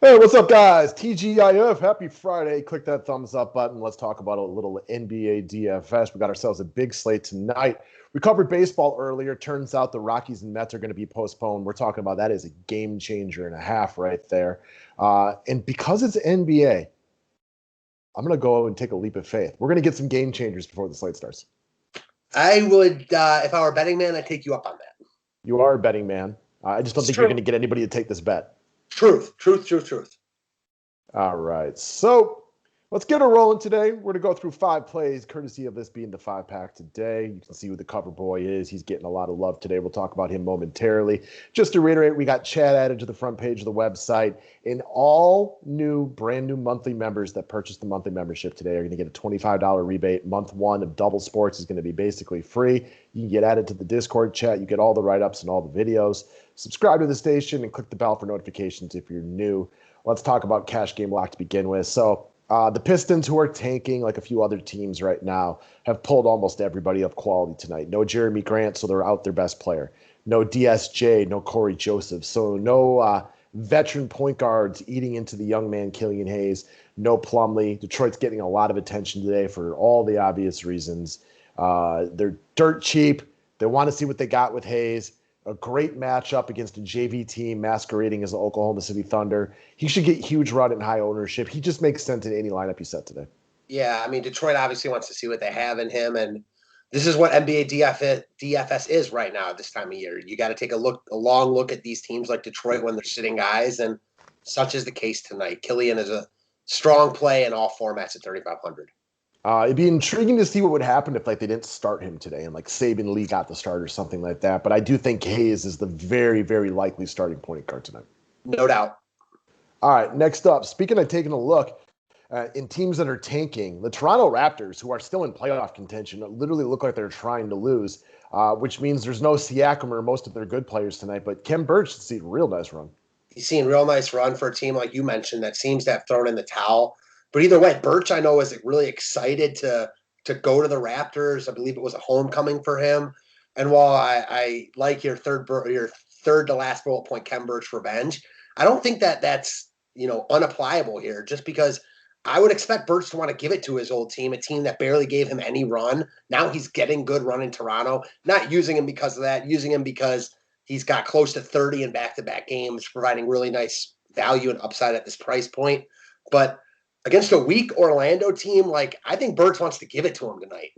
Hey, what's up, guys? TGIF, happy Friday. Click that thumbs up button. Let's talk about a little NBA DFS. We got ourselves a big slate tonight. We covered baseball earlier. Turns out the Rockies and Mets are going to be postponed. We're talking about that is a game changer and a half right there. And because it's NBA, I'm going to go and take a leap of faith. We're going to get some game changers before the slate starts. I would, if I were a betting man, I'd take you up on that. You are a betting man. I just don't think you're going to get anybody to take this bet. Truth. All right. So let's get it rolling today. We're going to go through 5 plays, courtesy of this being the 5-pack today. You can see who the cover boy is. He's getting a lot of love today. We'll talk about him momentarily. Just to reiterate, we got Chad added to the front page of the website. And all brand new monthly members that purchase the monthly membership today are going to get a $25 rebate. Month 1 of Double Sports is going to be basically free. You can get added to the Discord chat. You get all the write-ups and all the videos. Subscribe to the station and click the bell for notifications if you're new. Let's talk about cash game lock to begin with. So the Pistons, who are tanking like a few other teams right now, have pulled almost everybody of quality tonight. No Jeremy Grant, so they're out their best player. No DSJ, no Corey Joseph. So no veteran point guards eating into the young man Killian Hayes. No Plumlee. Detroit's getting a lot of attention today for all the obvious reasons. They're dirt cheap. They want to see what they got with Hayes. A great matchup against a JV team masquerading as the Oklahoma City Thunder. He should get huge run and high ownership. He just makes sense in any lineup you set today. Yeah, I mean, Detroit obviously wants to see what they have in him, and this is what NBA DFS is right now at this time of year. You got to take a long look at these teams like Detroit when they're sitting guys, and such is the case tonight. Killian is a strong play in all formats at 3,500. It'd be intriguing to see what would happen if they didn't start him today and Saban Lee got the start or something like that. But I do think Hayes is the very, very likely starting point guard tonight. No doubt. All right, next up, speaking of taking a look in teams that are tanking, the Toronto Raptors, who are still in playoff contention, literally look like they're trying to lose, which means there's no Siakam or most of their good players tonight. But Khem Birch has seen a real nice run. He's seen real nice run for a team like you mentioned that seems to have thrown in the towel. But either way, Birch, I know, is really excited to go to the Raptors. I believe it was a homecoming for him. And while I like your third to last bullet point, Khem Birch revenge, I don't think that's unapplicable here. Just because I would expect Birch to want to give it to his old team, a team that barely gave him any run. Now he's getting good run in Toronto. Not using him because of that, using him because he's got close to 30 in back-to-back games, providing really nice value and upside at this price point. But against a weak Orlando team, I think Birch wants to give it to him tonight.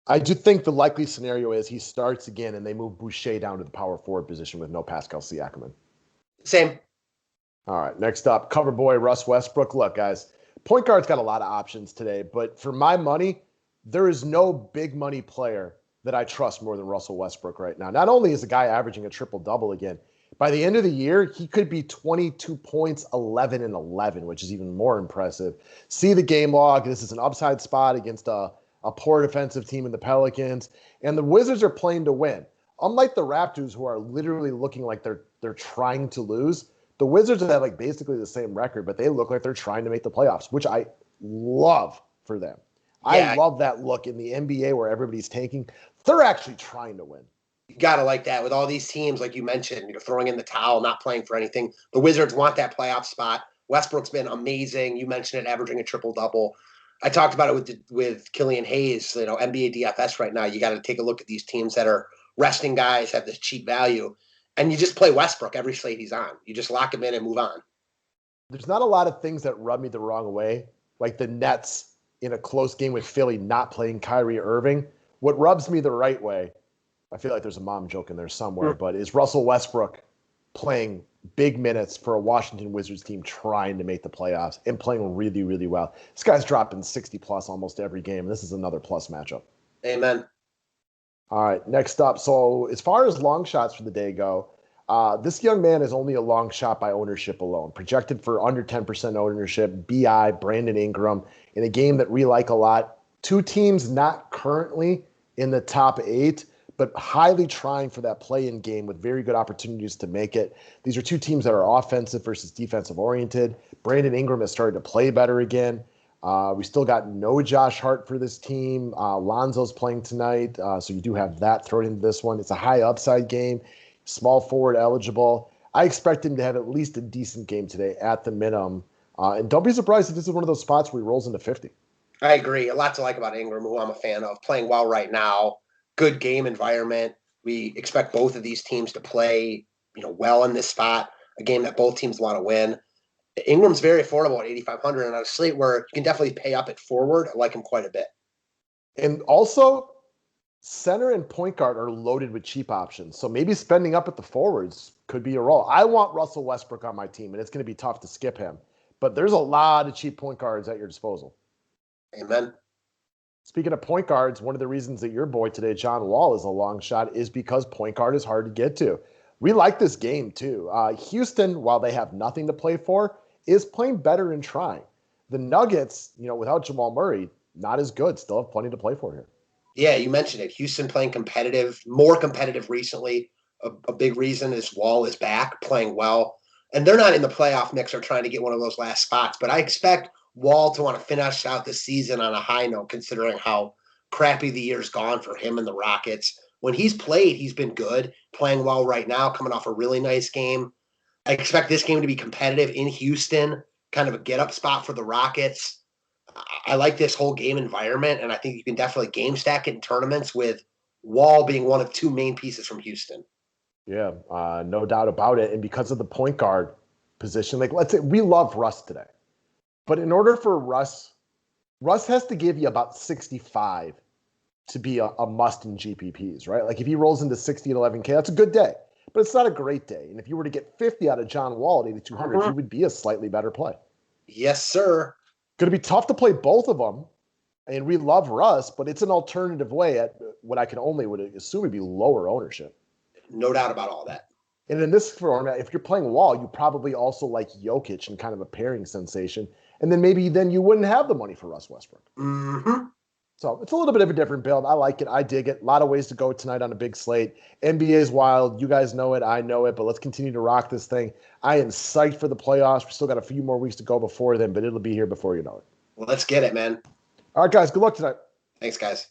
I do think the likely scenario is he starts again and they move Boucher down to the power forward position with no Pascal Siakam. Same. All right, next up, cover boy Russ Westbrook. Look, guys, point guard's got a lot of options today, but for my money, there is no big money player that I trust more than Russell Westbrook right now. Not only is the guy averaging a triple-double again, by the end of the year, he could be 22 points, 11 and 11, which is even more impressive. See the game log. This is an upside spot against a poor defensive team in the Pelicans. And the Wizards are playing to win. Unlike the Raptors, who are literally looking like they're trying to lose, the Wizards have basically the same record, but they look like they're trying to make the playoffs, which I love for them. Yeah. I love that look in the NBA where everybody's tanking. They're actually trying to win. You got to like that with all these teams, like you mentioned, throwing in the towel, not playing for anything. The Wizards want that playoff spot. Westbrook's been amazing. You mentioned it, averaging a triple-double. I talked about it with Killian Hayes, NBA DFS right now. You got to take a look at these teams that are resting guys, have this cheap value, and you just play Westbrook every slate he's on. You just lock him in and move on. There's not a lot of things that rub me the wrong way, like the Nets in a close game with Philly not playing Kyrie Irving. What rubs me the right way, I feel like there's a mom joke in there somewhere, but is Russell Westbrook playing big minutes for a Washington Wizards team trying to make the playoffs and playing really, really well. This guy's dropping 60-plus almost every game. This is another plus matchup. Amen. All right, next up. So as far as long shots for the day go, this young man is only a long shot by ownership alone. Projected for under 10% ownership, B.I., Brandon Ingram, in a game that we like a lot. 2 teams not currently in the top 8, but highly trying for that play-in game with very good opportunities to make it. These are 2 teams that are offensive versus defensive-oriented. Brandon Ingram has started to play better again. We still got no Josh Hart for this team. Lonzo's playing tonight, so you do have that thrown into this one. It's a high upside game, small forward eligible. I expect him to have at least a decent game today at the minimum. And don't be surprised if this is one of those spots where he rolls into 50. I agree. A lot to like about Ingram, who I'm a fan of, playing well right now. Good game environment. We expect both of these teams to play, well in this spot. A game that both teams want to win. Ingram's very affordable at 8,500, and on a slate where you can definitely pay up at forward. I like him quite a bit. And also, center and point guard are loaded with cheap options. So maybe spending up at the forwards could be a role. I want Russell Westbrook on my team, and it's going to be tough to skip him. But there's a lot of cheap point guards at your disposal. Amen. Speaking of point guards, one of the reasons that your boy today, John Wall, is a long shot is because point guard is hard to get to. We like this game, too. Houston, while they have nothing to play for, is playing better and trying. The Nuggets, without Jamal Murray, not as good. Still have plenty to play for here. Yeah, you mentioned it. Houston playing competitive, more competitive recently. A big reason is Wall is back, playing well. And they're not in the playoff mix or trying to get one of those last spots. But I expect Wall to want to finish out the season on a high note, considering how crappy the year's gone for him and the Rockets. When he's played, he's been good, playing well right now, coming off a really nice game. I expect this game to be competitive in Houston, kind of a get-up spot for the Rockets. I like this whole game environment, and I think you can definitely game stack it in tournaments with Wall being one of two main pieces from Houston. Yeah, no doubt about it. And because of the point guard position, let's say we love Russ today. But in order for Russ has to give you about 65 to be a must in GPPs, right? Like if he rolls into 60 and 11K, that's a good day. But it's not a great day. And if you were to get 50 out of John Wall at 8,200, he would be a slightly better play. Yes, sir. Going to be tough to play both of them. And we love Russ, but it's an alternative way at what I can only would assume would be lower ownership. No doubt about all that. And in this format, if you're playing Wall, you probably also like Jokic and kind of a pairing sensation. And then maybe you wouldn't have the money for Russ Westbrook. Mm-hmm. So it's a little bit of a different build. I like it. I dig it. A lot of ways to go tonight on a big slate. NBA is wild. You guys know it. I know it. But let's continue to rock this thing. I am psyched for the playoffs. We still got a few more weeks to go before then, but it'll be here before you know it. Well, let's get it, man. All right, guys. Good luck tonight. Thanks, guys.